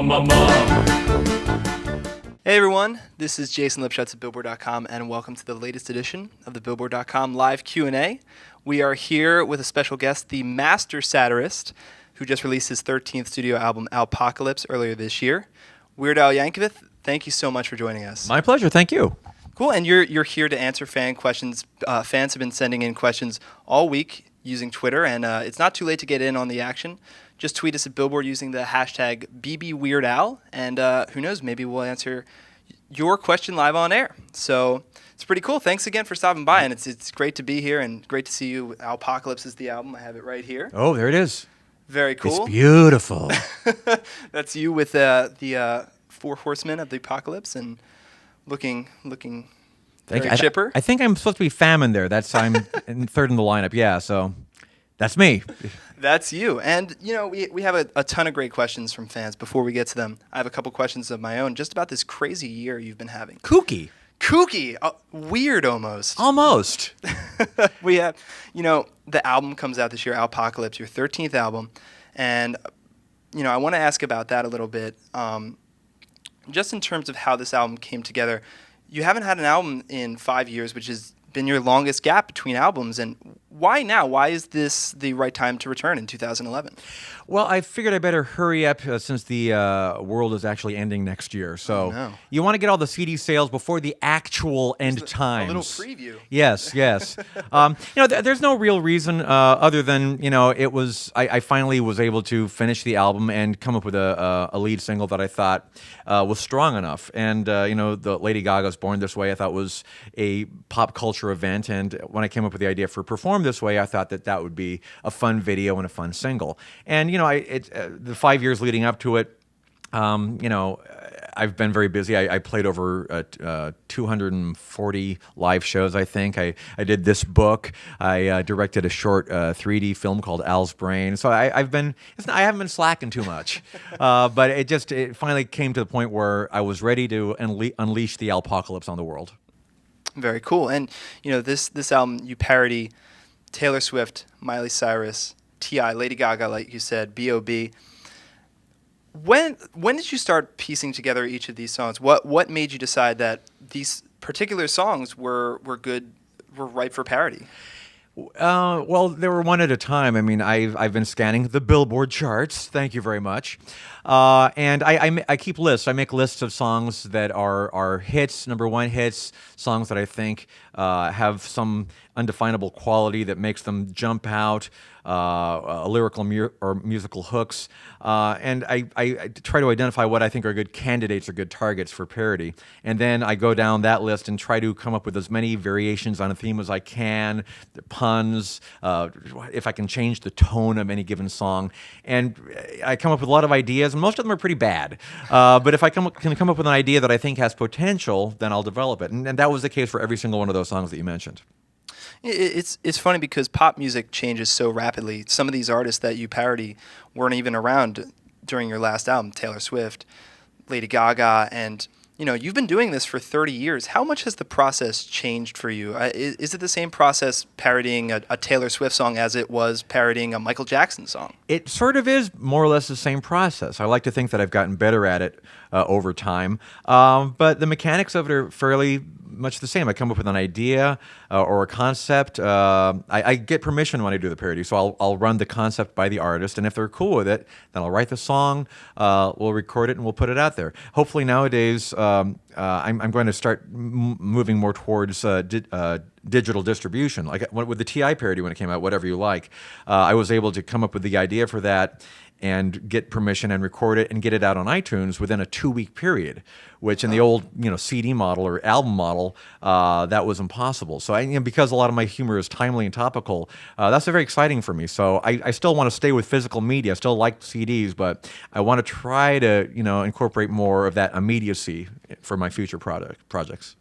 Hey everyone, this is Jason Lipschutz at Billboard.com, and welcome to the latest edition of the Billboard.com live Q&A. We are here with a special guest, the master satirist, who just released his 13th studio album, Alpocalypse, earlier this year. Weird Al Yankovic, thank you so much for joining us. My pleasure, thank you. Cool, and you're here to answer fan questions. Fans have been sending in questions all week using Twitter, and it's not too late to get in on the action. Just tweet us at Billboard using the hashtag BBWeirdAl, and who knows, maybe we'll answer your question live on air. So it's pretty cool. Thanks again for stopping by, and it's great to be here and great to see you. Alpocalypse is the album. I have it right here. Oh, there it is. Very cool. It's beautiful. That's you with the four horsemen of the apocalypse and looking very chipper. I think I'm supposed to be Famine there. I'm in third in the lineup. Yeah, so that's me. That's you. And, you know, we have a ton of great questions from fans. Before we get to them, I have a couple questions of my own just about this crazy year you've been having. Kooky. Weird almost. Almost. We have, you know, the album comes out this year, Alpocalypse, your 13th album. And, you know, I want to ask about that a little bit. Just in terms of how this album came together, you haven't had an album in 5 years, which has been your longest gap between albums. And why now? Why is this the right time to return in 2011? Well, I figured I better hurry up since the world is actually ending next year. So you want to get all the CD sales before the actual end times. A little preview. Yes. You know, there's no real reason other than, you know, it was I finally was able to finish the album and come up with a lead single that I thought was strong enough. And, you know, the Lady Gaga's Born This Way I thought was a pop culture event. And when I came up with the idea for Perform This Way, I thought that would be a fun video and a fun single. And, you know, the 5 years leading up to it, you know, I've been very busy. I played over 240 live shows, I think. I did this book. I directed a short 3D film called Al's Brain. So I haven't been slacking too much. But it finally came to the point where I was ready to unleash the Alpocalypse on the world. Very cool. And, you know, this album, you parody Taylor Swift, Miley Cyrus, T.I., Lady Gaga, like you said, B.O.B. When did you start piecing together each of these songs? What made you decide that these particular songs were ripe for parody? Well, they were one at a time. I mean, I've been scanning the Billboard charts. Thank you very much. And I keep lists. I make lists of songs that are hits, number one hits, songs that I think have some undefinable quality that makes them jump out, lyrical or musical hooks. And I try to identify what I think are good candidates or good targets for parody. And then I go down that list and try to come up with as many variations on a theme as I can, the puns, if I can change the tone of any given song. And I come up with a lot of ideas, and most of them are pretty bad. But if I can come up with an idea that I think has potential, then I'll develop it. And that was the case for every single one of those songs that you mentioned. It's funny because pop music changes so rapidly. Some of these artists that you parody weren't even around during your last album, Taylor Swift, Lady Gaga, and you know, you've been doing this for 30 years. How much has the process changed for you? Is it the same process parodying a Taylor Swift song as it was parodying a Michael Jackson song? It sort of is more or less the same process. I like to think that I've gotten better at it over time. But the mechanics of it are fairly much the same. I come up with an idea or a concept. I get permission when I do the parody, so I'll run the concept by the artist, and if they're cool with it, then I'll write the song, we'll record it, and we'll put it out there. Hopefully nowadays, I'm going to start moving more towards digital distribution. Like with the T.I. parody when it came out, Whatever You Like, I was able to come up with the idea for that and get permission and record it and get it out on iTunes within a 2-week period, which in the old CD model or album model, that was impossible. So because a lot of my humor is timely and topical, that's very exciting for me. So I still want to stay with physical media. I still like CDs, but I want to try to incorporate more of that immediacy for my future projects.